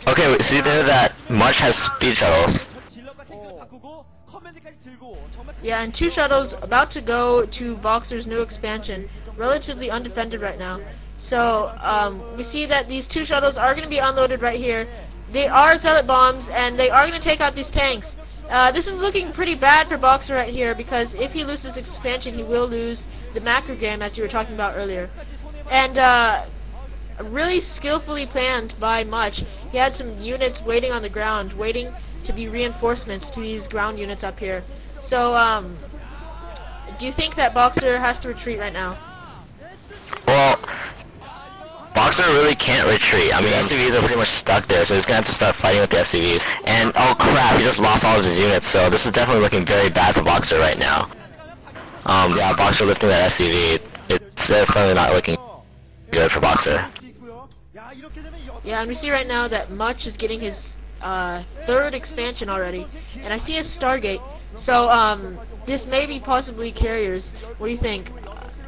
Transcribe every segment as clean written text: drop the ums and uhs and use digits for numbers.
Okay, we see there that Much has speed shuttles. Yeah, and 2 shuttles about to go to Boxer's new expansion, relatively undefended right now. So, we see that these 2 shuttles are going to be unloaded right here. They are Zealot bombs, and they are going to take out these tanks. This is looking pretty bad for Boxer right here, because if he loses expansion, he will lose the macro game, as you were talking about earlier. And, really skillfully planned by Much. He had some units waiting on the ground, waiting to be reinforcements to these ground units up here. So, do you think that Boxer has to retreat right now? Well, Boxer really can't retreat. I mean, SCVs are pretty much stuck there, so he's going to have to start fighting with the SCVs. And, oh crap, he just lost all of his units, so this is definitely looking very bad for Boxer right now. Yeah, Boxer lifting that SCV, it's definitely not looking good for Boxer. Yeah, and we see right now that Much is getting his 3rd expansion already, and I see a Stargate. So, this may be possibly carriers. What do you think?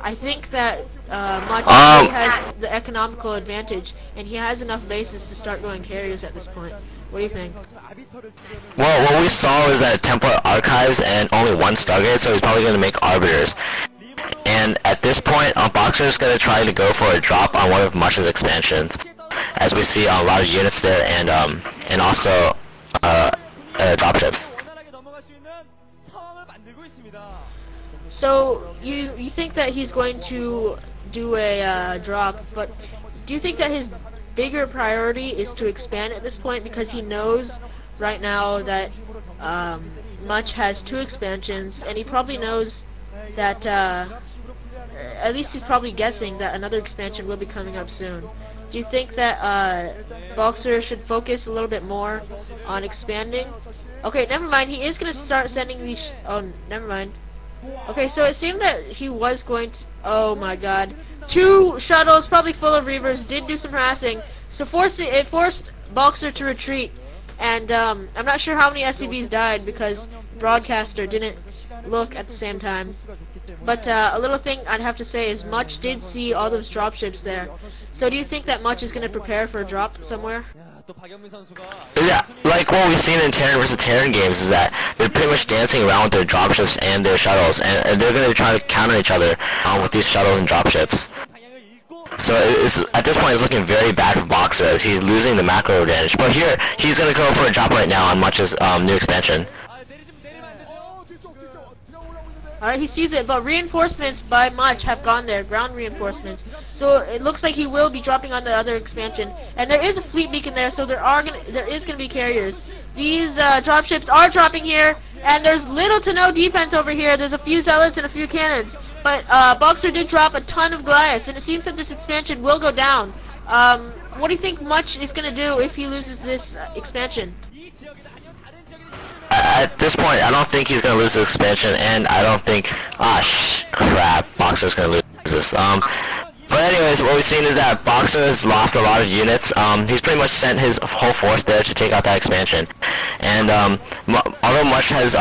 I think that Much really has the economical advantage, and he has enough bases to start going carriers at this point. What do you think? Well, what we saw was that Templar Archives and only 1 Stargate, so he's probably going to make Arbiters. And at this point, Boxer is going to try to go for a drop on one of Much's expansions, as we see a lot of units there, and also dropships. So, you think that he's going to do a drop, but do you think that his bigger priority is to expand at this point, because he knows right now that Much has 2 expansions, and he probably knows that, at least he's probably guessing that another expansion will be coming up soon. Do you think that Boxer should focus a little bit more on expanding? Okay, never mind, he is going to start sending these... oh, never mind. Okay, so it seemed that he was going to... oh my god. 2 shuttles, probably full of Reavers, did do some harassing, so it forced Boxer to retreat. And I'm not sure how many SCVs died, because Broadcaster didn't look at the same time. But a little thing I'd have to say is Much did see all those dropships there. So do you think that Much is going to prepare for a drop somewhere? Yeah, like what we've seen in Terran vs. Terran games is that they're pretty much dancing around with their dropships and their shuttles, and they're going to try to counter each other with these shuttles and dropships. So at this point, it's looking very bad for Boxer as he's losing the macro advantage. But here, he's going to go for a drop right now on Much's new expansion. Alright, he sees it, but reinforcements by Much have gone there, ground reinforcements. So it looks like he will be dropping on the other expansion. And there is a fleet beacon there, so there is going to be carriers. These dropships are dropping here, and there's little to no defense over here. There's a few Zealots and a few cannons. But Boxer did drop a ton of Goliaths, and it seems that this expansion will go down. What do you think Much is going to do if he loses this expansion? At this point, I don't think he's going to lose the expansion, and I don't think... crap, Boxer's going to lose this. But anyways, what we've seen is that Boxer has lost a lot of units. He's pretty much sent his whole force there to take out that expansion. And although Much has...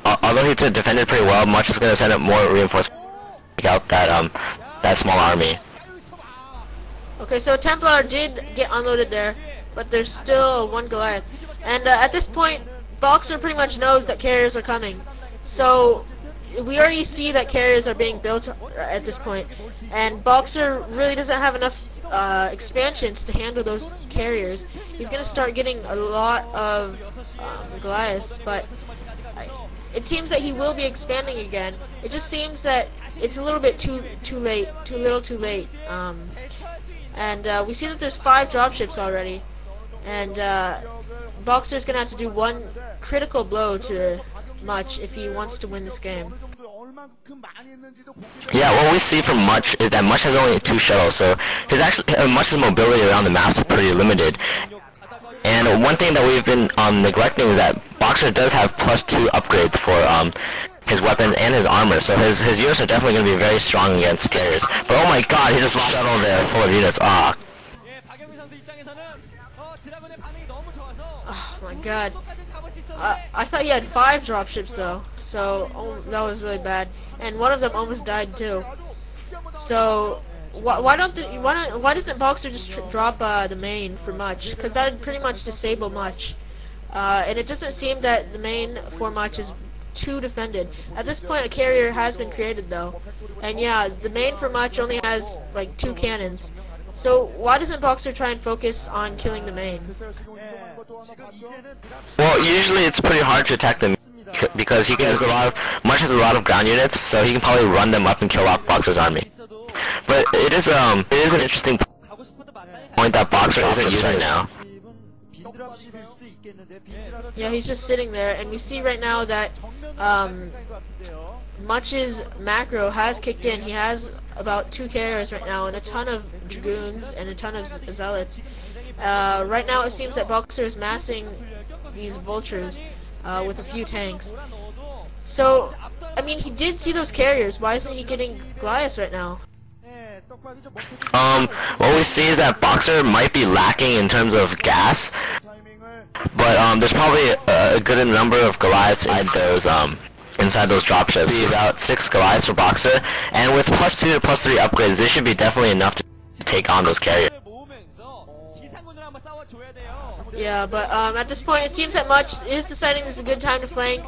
although he defended pretty well, Much is going to send up more reinforcements to take out that small army. Okay, so Templar did get unloaded there, but there's still 1 Goliath. And at this point, Boxer pretty much knows that carriers are coming. So we already see that carriers are being built at this point, and Boxer really doesn't have enough expansions to handle those carriers. He's going to start getting a lot of Goliaths, but it seems that he will be expanding again. It just seems that it's a little bit too late, too little too late. And we see that there's 5 dropships already, and Boxer's going to have to do 1 critical blow to Much if he wants to win this game. Yeah, what we see from Much is that Much has only 2 shuttles, so Much's mobility around the map is pretty limited. And one thing that we've been neglecting is that Boxer does have +2 upgrades for his weapons and his armor, so his units are definitely going to be very strong against carriers. But oh my god, he just lost shuttle there full of units. Oh my god. I thought he had 5 dropships though, so that was really bad. And one of them almost died too. So why doesn't Boxer just drop the main for Much? Because that would pretty much disable Much. And it doesn't seem that the main for Much is too defended. At this point, a carrier has been created though, and yeah, the main for Much only has like 2 cannons. So why doesn't Boxer try and focus on killing the main? Well, usually it's pretty hard to attack them because Much has a lot of ground units, so he can probably run them up and kill off Boxer's army. But it is an interesting point that Boxer isn't using right now. Yeah, he's just sitting there, and we see right now that Much's macro has kicked in. He has about 2 carriers right now, and a ton of dragoons and a ton of zealots. Right now, it seems that Boxer is massing these vultures with a few tanks. So, I mean, he did see those carriers. Why isn't he getting Goliaths right now? What we see is that Boxer might be lacking in terms of gas, but there's probably a good number of Goliaths inside those dropships. Be about 6 Goliaths for Boxer, and with +2 to +3 upgrades, this should be definitely enough to take on those carriers. Yeah, but at this point, it seems that Much is deciding this is a good time to flank,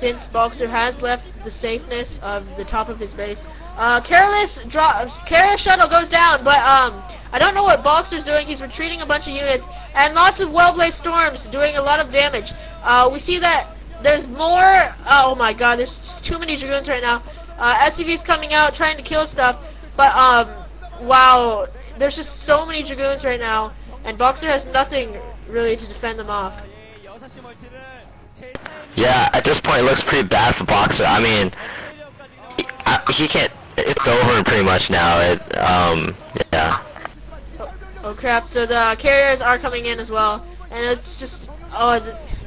since Boxer has left the safeness of the top of his base. Careless shuttle goes down, but I don't know what Boxer's doing. He's retreating a bunch of units, and lots of Well-Blazed Storms doing a lot of damage. We see that there's more. Oh my God, there's too many Dragoons right now. SCV's coming out trying to kill stuff, but wow, there's just so many Dragoons right now, and Boxer has nothing really to defend them off. Yeah, at this point it looks pretty bad for Boxer. I mean, he can't. It's over pretty much now. Yeah. Oh crap! So the carriers are coming in as well, and it's just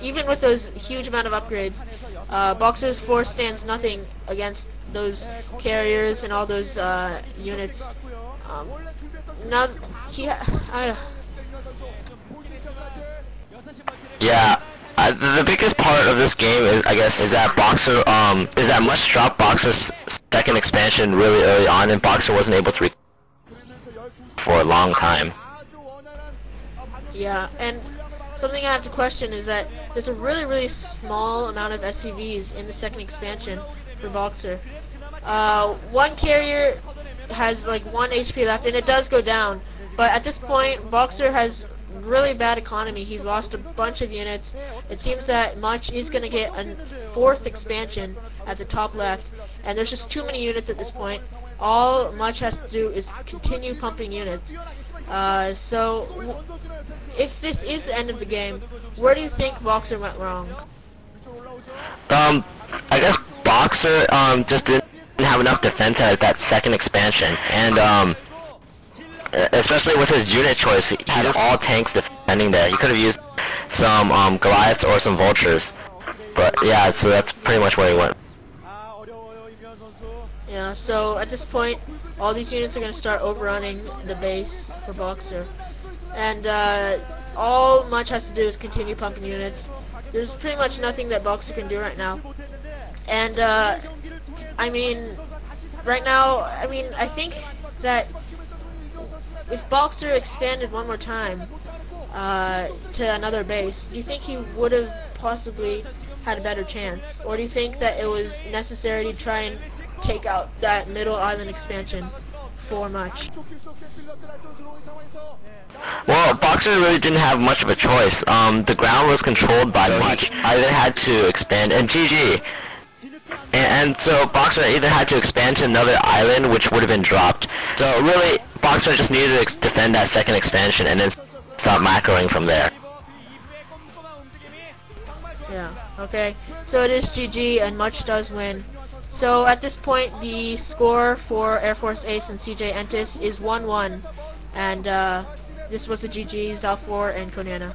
even with those huge amount of upgrades, Boxer's force stands nothing against those carriers and all those units. Now Yeah. The biggest part of this game is that Boxer is that Much dropped Boxer's second expansion really early on, and Boxer wasn't able to for a long time. Yeah, and something I have to question is that there's a really small amount of SCVs in the second expansion for Boxer. One carrier has like 1 HP left, and it does go down, but at this point Boxer has really bad economy. He's lost a bunch of units. It seems that Much is going to get a 4th expansion at the top left, and there's just too many units at this point. All Much has to do is continue pumping units. So if this is the end of the game, where do you think Boxer went wrong? I guess Boxer just didn't have enough defense at that second expansion, and especially with his unit choice, he had all tanks defending there. He could have used some Goliaths or some Vultures, but yeah, so that's pretty much where he went. Yeah, so at this point, all these units are going to start overrunning the base for Boxer, and all Much has to do is continue pumping units. There's pretty much nothing that Boxer can do right now, and I mean, right now, I think that if Boxer expanded one more time to another base, do you think he would have possibly had a better chance? Or do you think that it was necessary to try and take out that middle island expansion for Much? Well, Boxer really didn't have much of a choice. The ground was controlled by Much. Either had to expand, and GG. And so Boxer either had to expand to another island, which would have been dropped. So really, Boxer just needed to defend that second expansion and then stop macroing from there. Yeah, okay. So it is GG, and Much does win. So at this point, the score for Air Force Ace and CJ Entis is 1-1. And this was the GG, Zalfor and Konana.